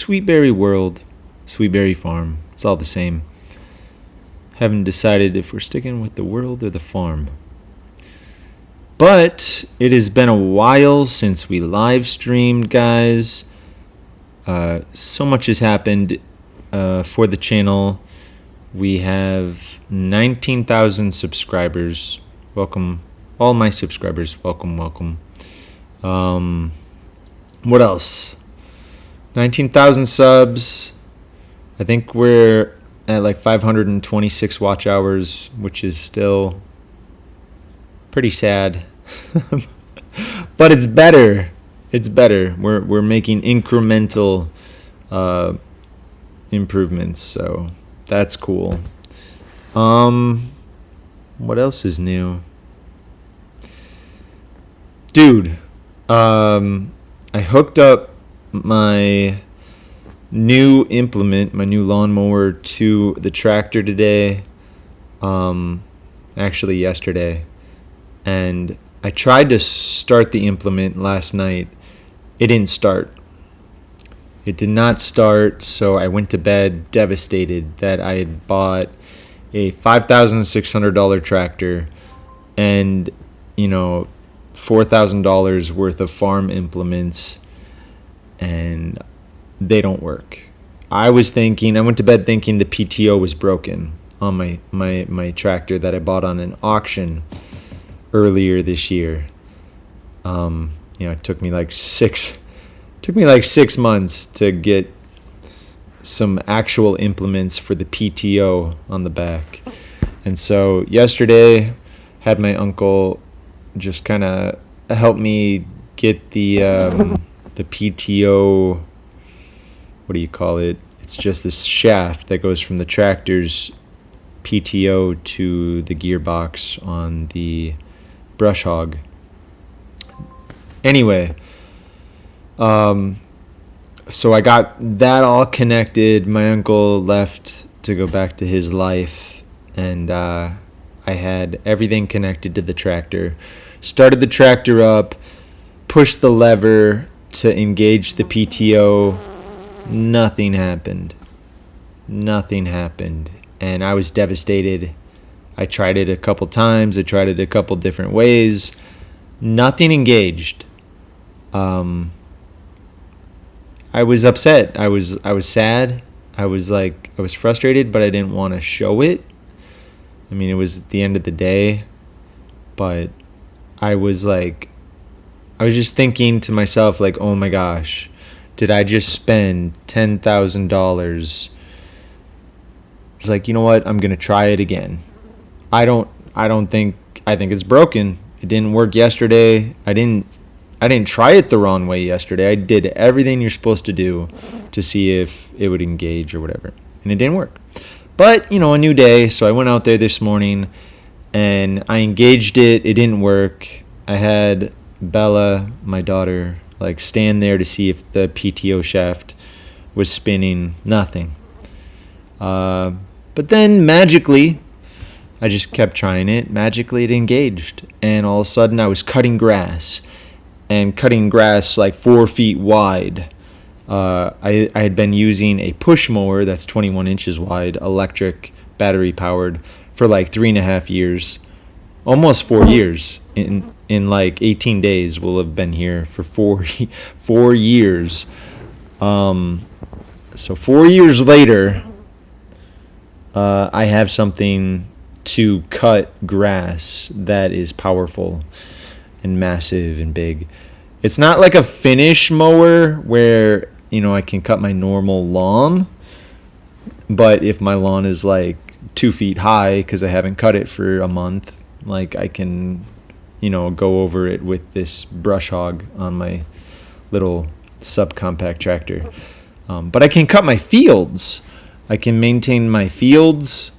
Sweetberry World, Sweetberry Farm. It's all the same. Haven't decided if we're sticking with the world or the farm. But it has been a while since we live streamed, guys. So much has happened for the channel. We have 19,000 subscribers. Welcome, all my subscribers. Welcome. What else? 19,000 subs. I think we're at like 526 watch hours, which is still pretty sad. But it's better. It's better. We're making incremental improvements, so that's cool. What else is new? Dude, I hooked up my new implement, my new lawnmower, to the tractor today. Actually yesterday. And I tried to start the implement last night. It didn't start. It did not start, so I went to bed devastated that I had bought a $5,600 tractor and, $4,000 worth of farm implements, and they don't work. I went to bed thinking the PTO was broken on my tractor that I bought on an auction earlier this year. It took me like 6 months to get some actual implements for the PTO on the back. And so yesterday had my uncle just kind of help me get the PTO, what do you call it? It's just this shaft that goes from the tractor's PTO to the gearbox on the brush hog. Anyway, so I got that all connected. My uncle left to go back to his life, and I had everything connected to the tractor. Started the tractor up, pushed the lever to engage the PTO. Nothing happened. And I was devastated. I tried it a couple times. I tried it a couple different ways. Nothing engaged. I was upset. I was sad. I was frustrated, but I didn't want to show it. I mean, it was at the end of the day, but I was just thinking to myself, like, oh my gosh, did I just spend $10,000? I was like, you know what? I'm going to try it again. I think it's broken. It didn't work yesterday. I didn't try it the wrong way yesterday. I did everything you're supposed to do to see if it would engage or whatever. And it didn't work. But, a new day. So I went out there this morning and I engaged it. It didn't work. I had Bella, my daughter, stand there to see if the PTO shaft was spinning. Nothing. But then magically, I just kept trying it. Magically, it engaged. And all of a sudden, I was cutting grass. And cutting grass 4 feet wide. I had been using a push mower that's 21 inches wide, electric, battery powered, for 3.5 years, almost 4 years. In 18 days, we'll have been here for 4 years. So 4 years later, I have something to cut grass that is powerful and massive and big. It's not like a finish mower where, I can cut my normal lawn. But if my lawn is 2 feet high because I haven't cut it for a month, I can, go over it with this brush hog on my little subcompact tractor. But I can cut my fields. I can maintain my fields.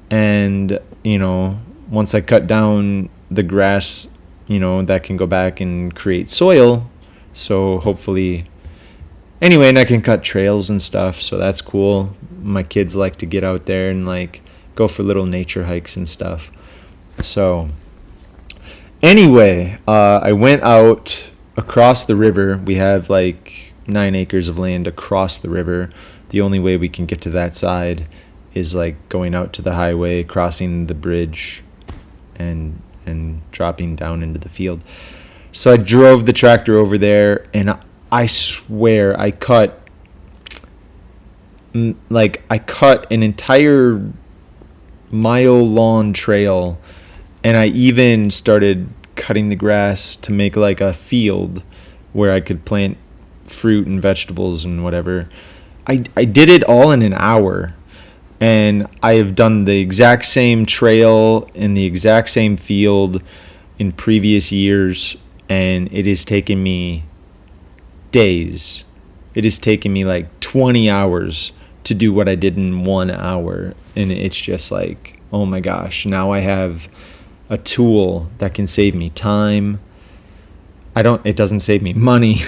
And, once I cut down the grass, that can go back and create soil. So hopefully, anyway, and I can cut trails and stuff. So that's cool. My kids like to get out there and go for little nature hikes and stuff. So anyway, I went out across the river. We have 9 acres of land across the river. The only way we can get to that side is like going out to the highway, crossing the bridge, and dropping down into the field. So I drove the tractor over there, and I swear I cut an entire mile-long trail, and I even started cutting the grass to make like a field where I could plant fruit and vegetables and whatever. I did it all in an hour, and I have done the exact same trail in the exact same field in previous years, and it has taken me days. It has taken me like 20 hours to do what I did in 1 hour, and it's just like, oh my gosh, now I have a tool that can save me time. It doesn't save me money,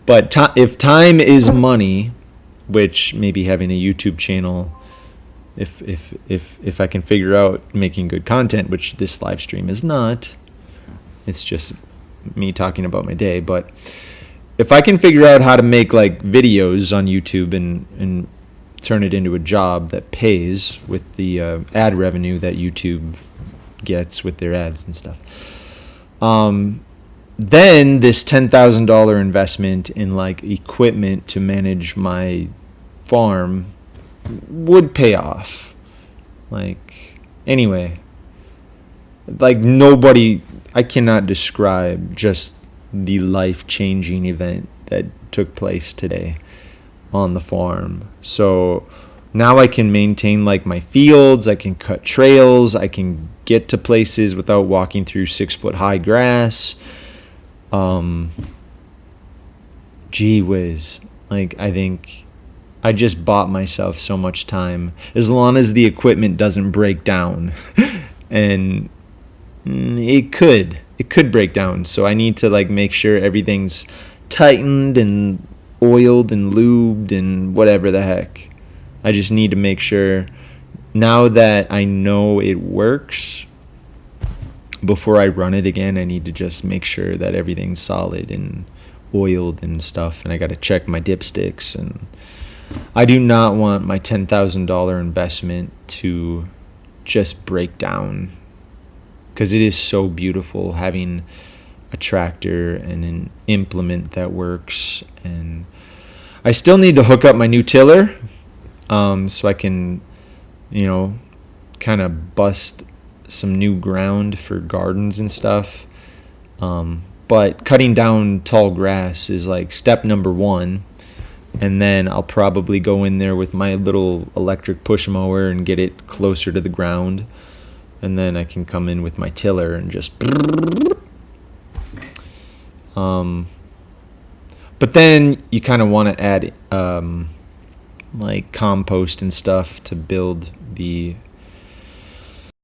but if time is money, which maybe having a YouTube channel, if I can figure out making good content, which this live stream is not, it's just me talking about my day, but if I can figure out how to make like videos on YouTube and turn it into a job that pays with the ad revenue that YouTube gets with their ads and stuff, then this $10,000 investment in like equipment to manage my farm would pay off. Like, anyway, like I cannot describe just the life-changing event that took place today on the farm. So now I can maintain like my fields, I can cut trails, I can get to places without walking through 6-foot high grass. Gee whiz. Like, I think I just bought myself so much time, as long as the equipment doesn't break down. And it could break down, so I need to like make sure everything's tightened and oiled and lubed and whatever the heck. I just need to make sure, now that I know it works, before I run it again, I need to just make sure that everything's solid and oiled and stuff, and I got to check my dipsticks, and I do not want my $10,000 investment to just break down, because it is so beautiful having a tractor and an implement that works. And I still need to hook up my new tiller, so I can, kind of bust some new ground for gardens and stuff. But cutting down tall grass is like step number 1. And then I'll probably go in there with my little electric push mower and get it closer to the ground. And then I can come in with my tiller and just... But then you kind of want to add like compost and stuff to build the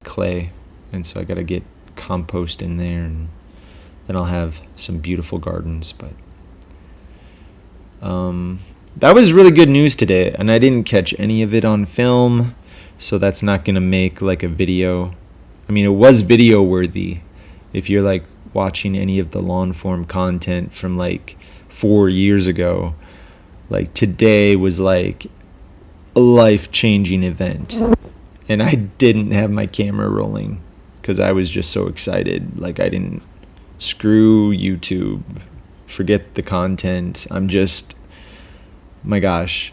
clay. And so I got to get compost in there, and then I'll have some beautiful gardens. But that was really good news today, and I didn't catch any of it on film, so that's not going to make like a video. I mean, it was video worthy. If you're like watching any of the long form content from like 4 years ago, like today was like a life-changing event, and I didn't have my camera rolling because I was just so excited. Like, I didn't... Screw YouTube, forget the content. I'm just... My gosh.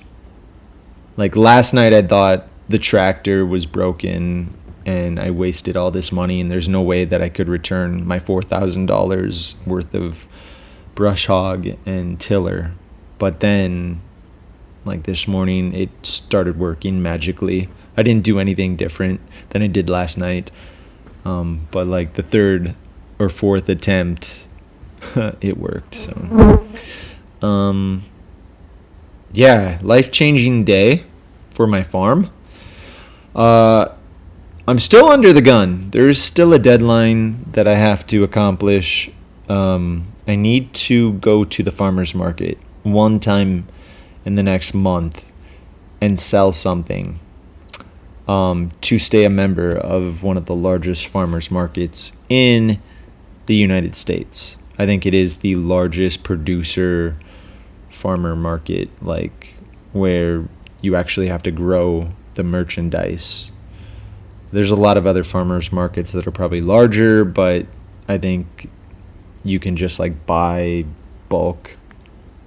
Like, last night I thought the tractor was broken and I wasted all this money, and there's no way that I could return my $4,000 worth of brush hog and tiller. But then, like this morning, it started working magically. I didn't do anything different than I did last night. But like the third or fourth attempt, it worked. So, yeah, life-changing day for my farm. I'm still under the gun. There's still a deadline that I have to accomplish. I need to go to the farmer's market one time in the next month and sell something to stay a member of one of the largest farmers markets in the United States. I think it is the largest producer farmer market, like where you actually have to grow the merchandise. There's a lot of other farmers markets that are probably larger, but I think you can just like buy bulk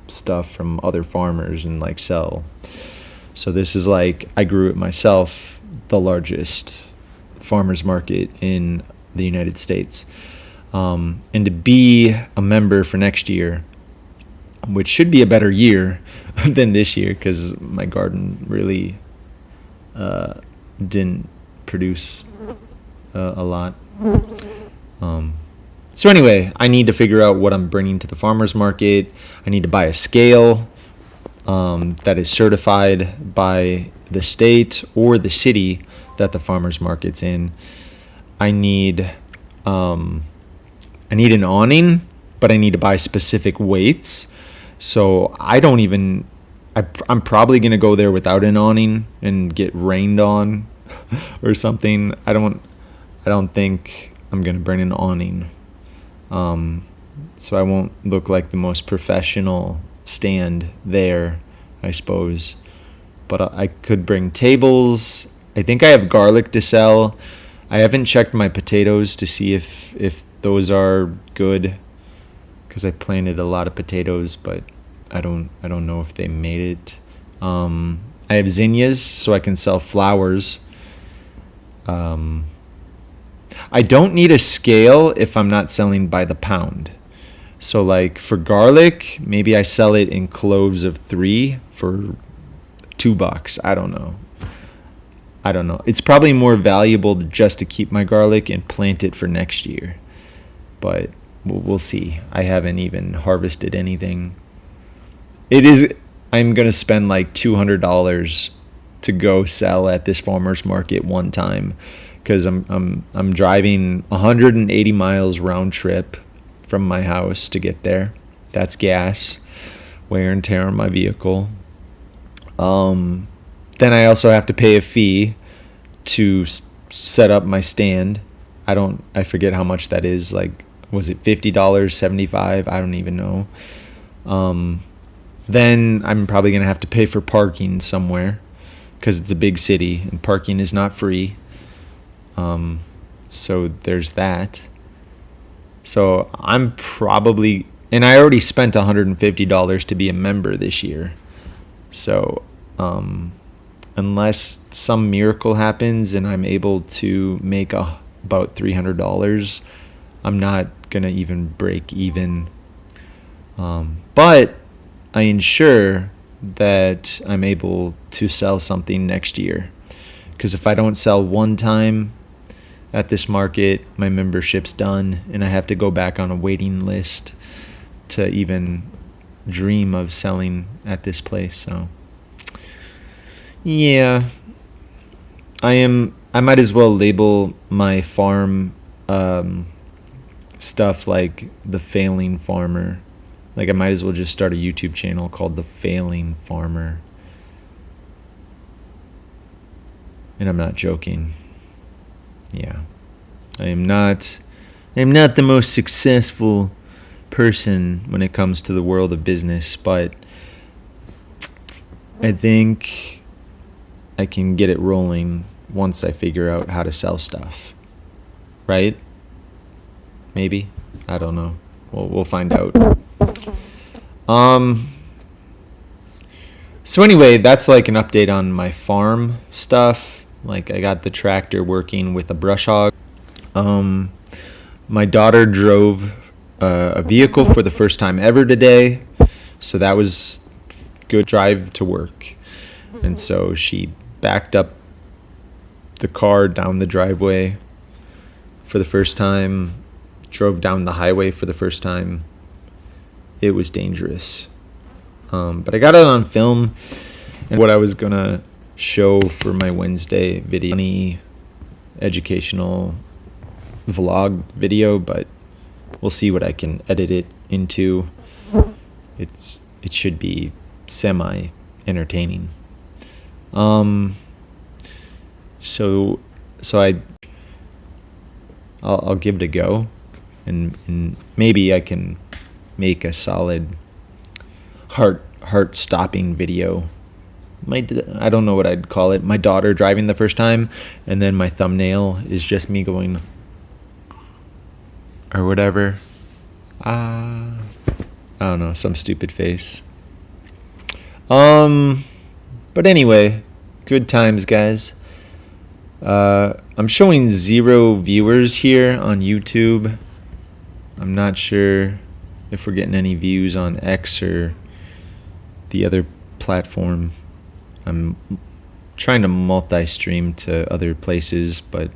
stuff from other farmers and like sell. So this is like, I grew it myself, the largest farmers market in the United States. And to be a member for next year, which should be a better year than this year, because my garden really didn't produce a lot. So anyway, I need to figure out what I'm bringing to the farmer's market. I need to buy a scale that is certified by the state or the city that the farmer's market's in. I need an awning, but I need to buy specific weights. So I'm probably going to go there without an awning and get rained on or something. I don't think I'm going to bring an awning. So I won't look like the most professional stand there, I suppose. But I could bring tables. I think I have garlic to sell. I haven't checked my potatoes to see if those are good, because I planted a lot of potatoes, but I don't know if they made it. I have zinnias, so I can sell flowers. I don't need a scale if I'm not selling by the pound. So like for garlic, maybe I sell it in cloves of 3 for $2. I don't know. It's probably more valuable just to keep my garlic and plant it for next year. But we'll see. I haven't even harvested anything. I'm going to spend like $200 to go sell at this farmer's market one time, because I'm driving 180 miles round trip from my house to get there. That's gas, wear and tear on my vehicle. Then I also have to pay a fee to set up my stand. I forget how much that is. Like, was it $50, $75? I don't even know. Then I'm probably going to have to pay for parking somewhere, because it's a big city and parking is not free. So there's that. So I'm probably, and I already spent $150 to be a member this year. So, unless some miracle happens and I'm able to make about $300, I'm not going to even break even. But I ensure that I'm able to sell something next year. Because if I don't sell one time at this market, my membership's done, and I have to go back on a waiting list to even dream of selling at this place. So yeah, I might as well label my farm stuff like the failing farmer. Like, I might as well just start a YouTube channel called The Failing Farmer. And I'm not joking. Yeah. I am not the most successful person when it comes to the world of business, but I think I can get it rolling once I figure out how to sell stuff. Right? Maybe. I don't know. We'll find out. So anyway, that's like an update on my farm stuff. Like, I got the tractor working with a brush hog. My daughter drove a vehicle for the first time ever today, so that was good drive to work. And so she backed up the car down the driveway for the first time, drove down the highway for the first time. It was dangerous. But I got it on film, and what I was going to show for my Wednesday video, any educational vlog video, but we'll see what I can edit it into. It should be semi entertaining. So I'll give it a go, and maybe I can make a solid heart-stopping video. I don't know what I'd call it. My daughter driving the first time, and then my thumbnail is just me going or whatever. I don't know, some stupid face. But anyway, good times, guys. I'm showing 0 viewers here on YouTube. I'm not sure if we're getting any views on X or the other platform. I'm trying to multi-stream to other places, but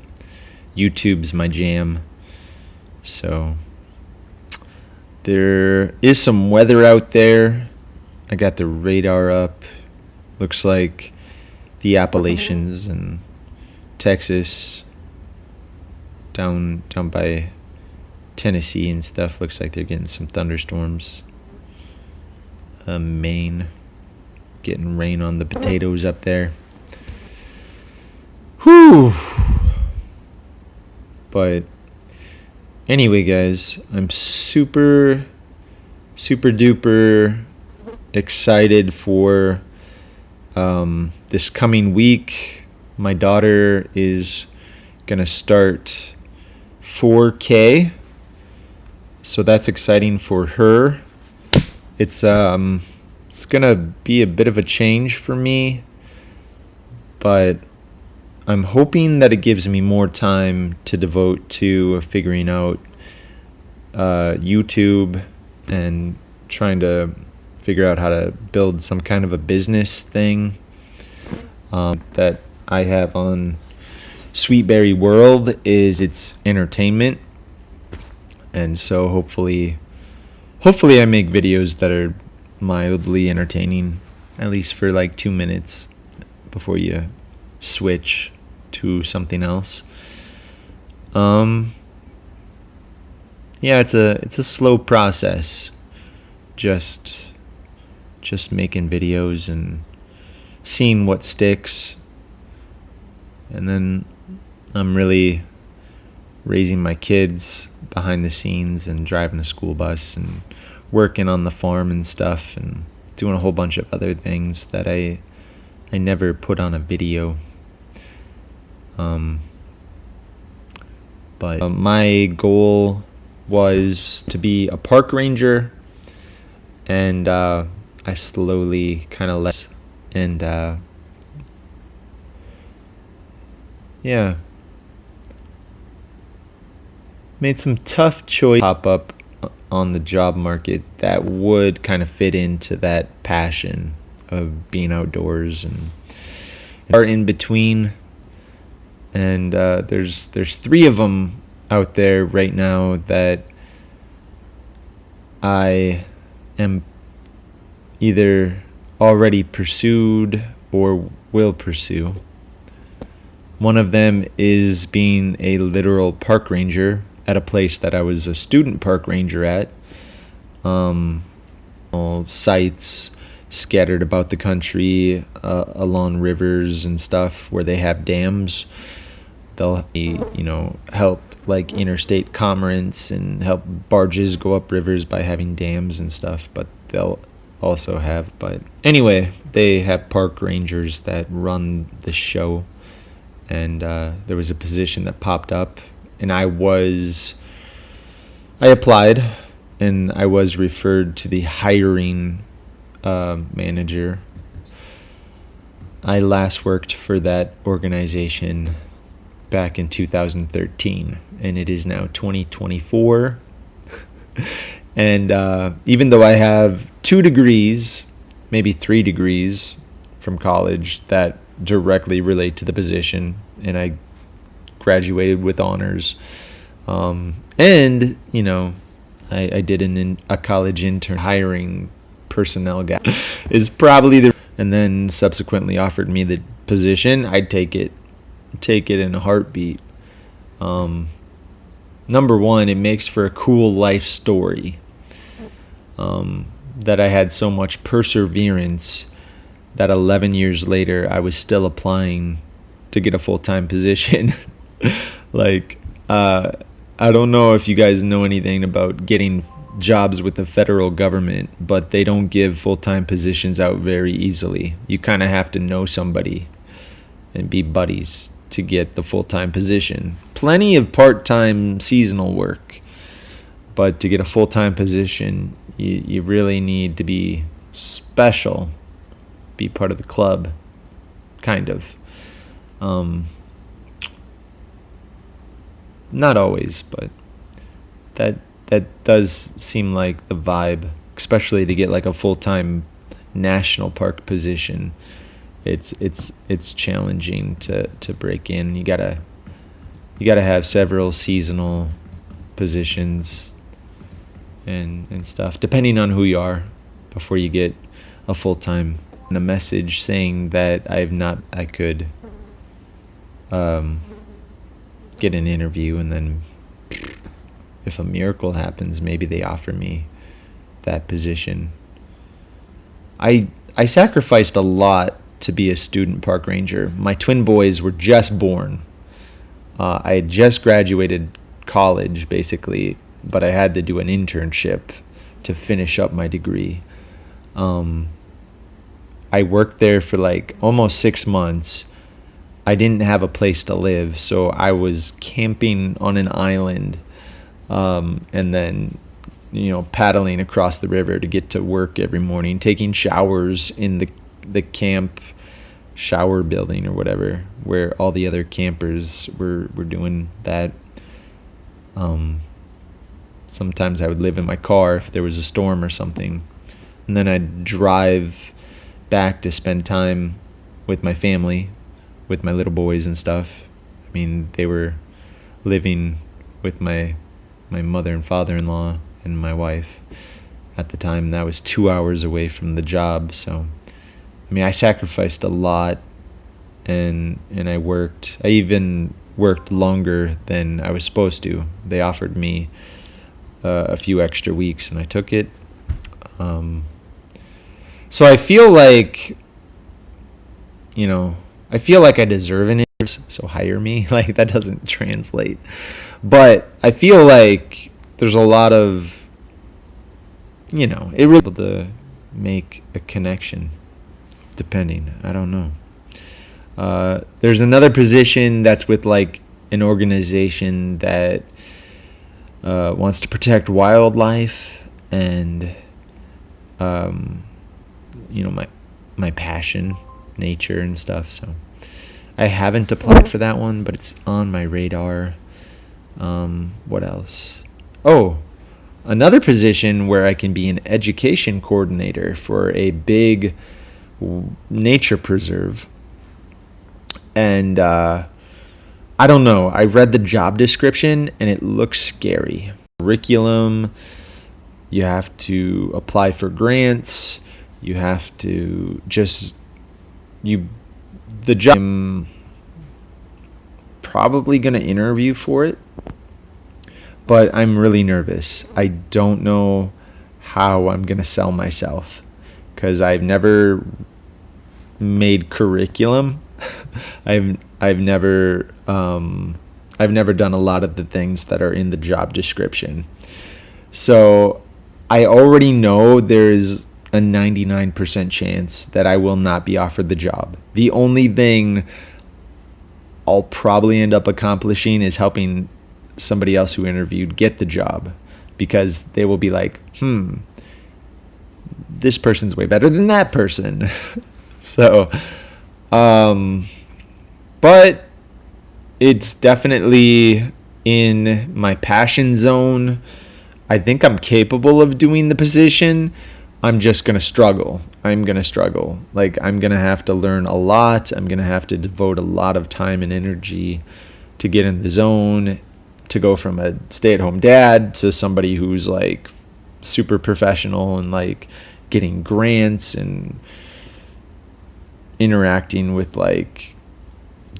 YouTube's my jam. So there is some weather out there. I got the radar up. Looks like the Appalachians and Texas down by Tennessee and stuff, looks like they're getting some thunderstorms. Maine getting rain on the potatoes up there. Whew. But anyway, guys, I'm super duper excited for this coming week. My daughter is gonna start 4K, so that's exciting for her. It's gonna be a bit of a change for me, but I'm hoping that it gives me more time to devote to figuring out YouTube and trying to figure out how to build some kind of a business thing that I have on Sweetberry World. Is it's entertainment, and so hopefully I make videos that are mildly entertaining, at least for like 2 minutes before you switch to something else. Yeah, it's a slow process, just making videos and seeing what sticks. And then I'm really raising my kids behind the scenes and driving a school bus and working on the farm and stuff and doing a whole bunch of other things that I never put on a video. But my goal was to be a park ranger, and I slowly kind of left, and yeah, made some tough choices pop up on the job market that would kind of fit into that passion of being outdoors and are in between. And there's 3 of them out there right now that I am either already pursued or will pursue. One of them is being a literal park ranger at a place that I was a student park ranger at. All sites scattered about the country, along rivers and stuff where they have dams. They'll help like interstate commerce and help barges go up rivers by having dams and stuff, but they'll also have, but anyway, they have park rangers that run the show. And there was a position that popped up, and I applied, and I was referred to the hiring manager. I last worked for that organization back in 2013, and it is now 2024. And even though I have 2 degrees, maybe 3 degrees from college that directly relate to the position, and I graduated with honors, and I did a college intern. Hiring personnel guy is probably and then subsequently offered me the position. I'd take it in a heartbeat. Number one, it makes for a cool life story, that I had so much perseverance that 11 years later I was still applying to get a full-time position. Like, I don't know if you guys know anything about getting jobs with the federal government, but they don't give full-time positions out very easily. You kind of have to know somebody and be buddies to get the full-time position. Plenty of part-time seasonal work, but to get a full-time position, you really need to be special, be part of the club, kind of. Not always, but that does seem like the vibe, especially to get like a full-time national park position. It's challenging to break in. You gotta have several seasonal positions and stuff, depending on who you are, before you get a full-time. And a message saying that I could get an interview, and then if a miracle happens, maybe they offer me that position. I sacrificed a lot to be a student park ranger. My twin boys were just born. I had just graduated college, basically, but I had to do an internship to finish up my degree. I worked there for like almost 6 months. I didn't have a place to live, so I was camping on an island, and then, paddling across the river to get to work every morning, taking showers in the camp shower building or whatever, where all the other campers were doing that. Sometimes I would live in my car if there was a storm or something, and then I'd drive back to spend time with my family, with my little boys and stuff. I mean, they were living with my mother and father-in-law and my wife at the time. That was 2 hours away from the job. So, I mean, I sacrificed a lot, and I worked. I even worked longer than I was supposed to. They offered me a few extra weeks, and I took it. So I feel like, I deserve an interview, so hire me. Like, that doesn't translate. But I feel like there's a lot of, it really able to make a connection, depending. I don't know. There's another position that's with, like, an organization that wants to protect wildlife, and, my passion, nature and stuff. So I haven't applied for that one, but it's on my radar. What else? Oh, another position where I can be an education coordinator for a big nature preserve. And I don't know. I read the job description and it looks scary. Curriculum. You have to apply for grants. You have to the job, I'm probably going to interview for it, but I'm really nervous. I don't know how I'm going to sell myself, because I've never made curriculum. I've never done a lot of the things that are in the job description. So I already know there's a 99% chance that I will not be offered the job. The only thing I'll probably end up accomplishing is helping somebody else who interviewed get the job, because they will be like, this person's way better than that person. So, but it's definitely in my passion zone. I think I'm capable of doing the position. I'm just going to struggle. Like, I'm going to have to learn a lot. I'm going to have to devote a lot of time and energy to get in the zone, to go from a stay-at-home dad to somebody who's, like, super professional and, like, getting grants and interacting with, like,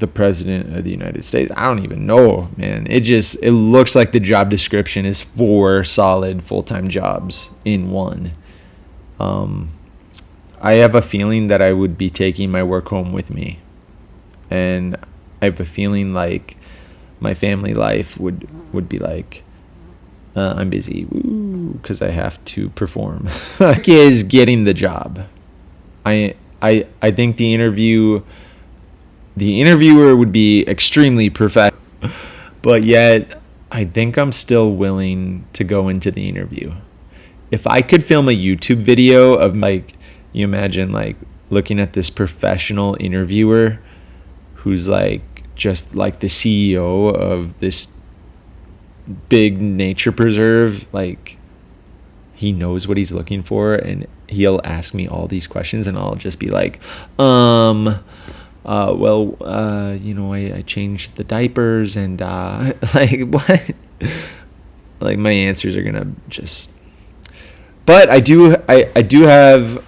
the president of the United States. I don't even know, man. It looks like the job description is 4 solid full-time jobs in one. I have a feeling that I would be taking my work home with me, and I have a feeling like my family life would be like, I'm busy because I have to perform. Is getting the job. I think the interviewer would be extremely professional, but yet I think I'm still willing to go into the interview. If I could film a YouTube video of, like, you imagine like looking at this professional interviewer who's like just like the CEO of this big nature preserve, like he knows what he's looking for, and he'll ask me all these questions and I'll just be like, I changed the diapers and like what? Like my answers are gonna just. But I do have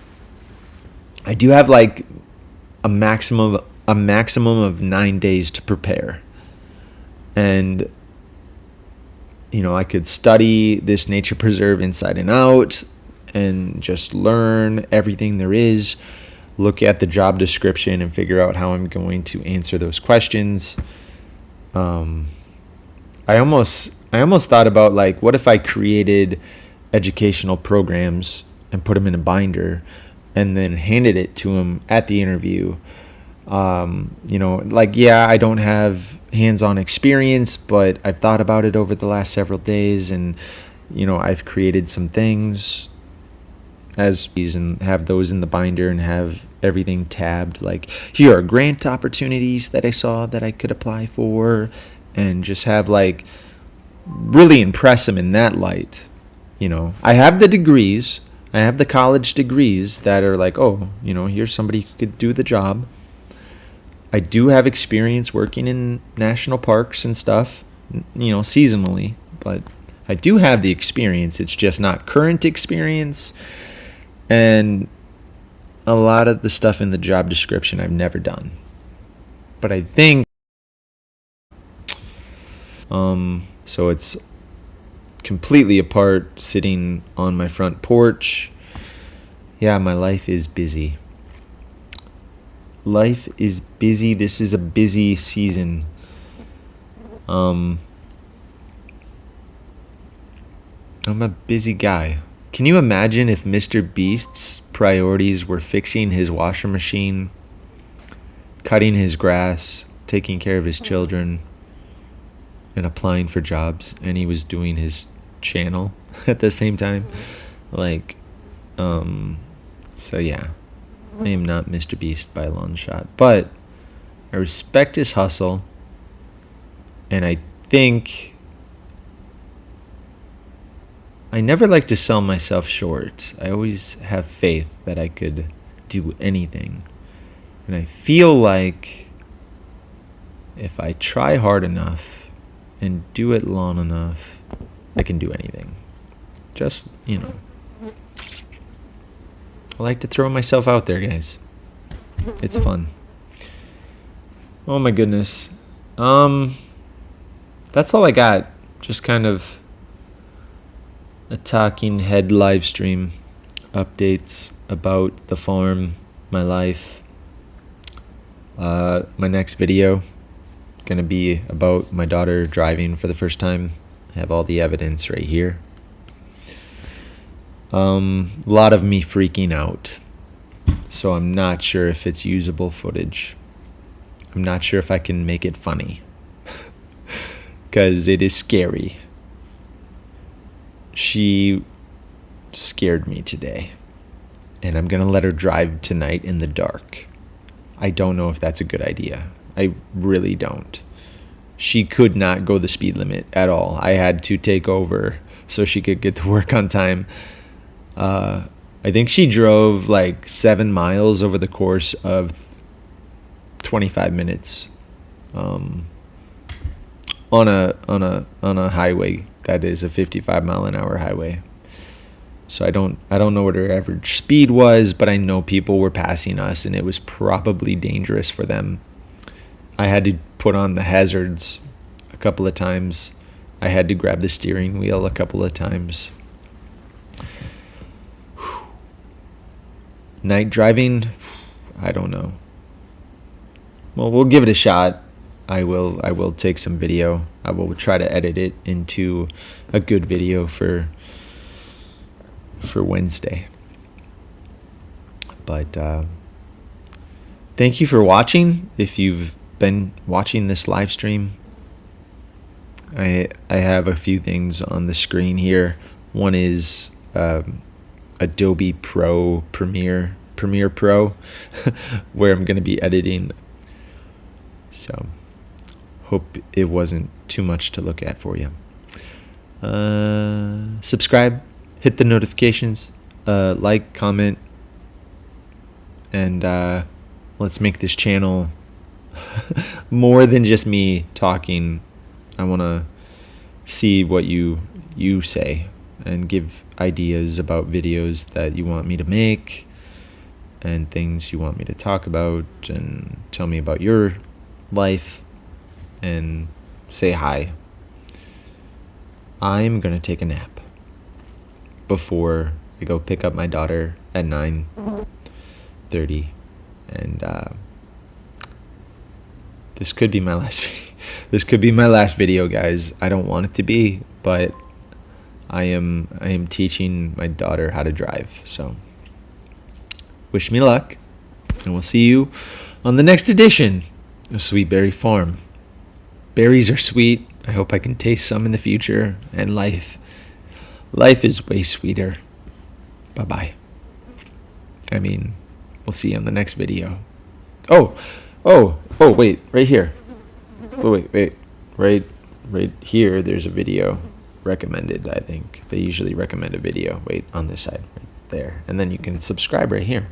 like a maximum of 9 days to prepare, and I could study this nature preserve inside and out and just learn everything there is, look at the job description and figure out how I'm going to answer those questions. I almost thought about, like, what if I created educational programs and put them in a binder and then handed it to them at the interview. I don't have hands-on experience, but I've thought about it over the last several days, and I've created some things as these and have those in the binder and have everything tabbed, like here are grant opportunities that I saw that I could apply for, and just have like really impress them in that light. I have the degrees, I have the college degrees that are like, oh, here's somebody who could do the job. I do have experience working in national parks and stuff, seasonally, but I do have the experience. It's just not current experience. And a lot of the stuff in the job description I've never done. But I think, so it's completely apart, sitting on my front porch. Yeah, my life is busy. Life is busy. This is a busy season. I'm a busy guy. Can you imagine if Mr. Beast's priorities were fixing his washing machine, cutting his grass, taking care of his children, and applying for jobs, and he was doing his channel at the same time? So yeah. I am not Mr. Beast by a long shot, but I respect his hustle, and I think I never like to sell myself short. I always have faith that I could do anything, and I feel like if I try hard enough and do it long enough, I can do anything. Just, I like to throw myself out there, guys. It's fun. Oh my goodness. That's all I got. Just kind of a talking head live stream, updates about the farm, my life. My next video gonna be about my daughter driving for the first time. I have all the evidence right here. A lot of me freaking out, so I'm not sure if it's usable footage. I'm not sure if I can make it funny, because it is scary. She scared me today, and I'm gonna let her drive tonight in the dark. I don't know if that's a good idea. I really don't. She could not go the speed limit at all. I had to take over so she could get to work on time. I think she drove like 7 miles over the course of 25 minutes, on a highway that is a 55-mile-an-hour highway. So I don't know what her average speed was, but I know people were passing us, and it was probably dangerous for them. I had to put on the hazards a couple of times. I had to grab the steering wheel a couple of times. Night driving, I don't know. Well, we'll give it a shot. I will take some video. I will try to edit it into a good video for Wednesday. But thank you for watching. If you've been watching this live stream, I have a few things on the screen here. One is Adobe Premiere Pro, where I'm going to be editing. So hope it wasn't too much to look at for you. Subscribe, hit the notifications, like, comment, and let's make this channel more than just me talking. I want to see what you say and give ideas about videos that you want me to make and things you want me to talk about, and tell me about your life and say hi. I'm going to take a nap before I go pick up my daughter at 9:30, and this could be my last video. This could be my last video, guys. I don't want it to be, but I am teaching my daughter how to drive. So wish me luck, and we'll see you on the next edition of Sweet Berry Farm. Berries are sweet. I hope I can taste some in the future, and life is way sweeter. Bye-bye. I mean, we'll see you on the next video. Oh, wait, right here. Wait. Right here, there's a video recommended, I think. They usually recommend a video. Wait, on this side, right there. And then you can subscribe right here.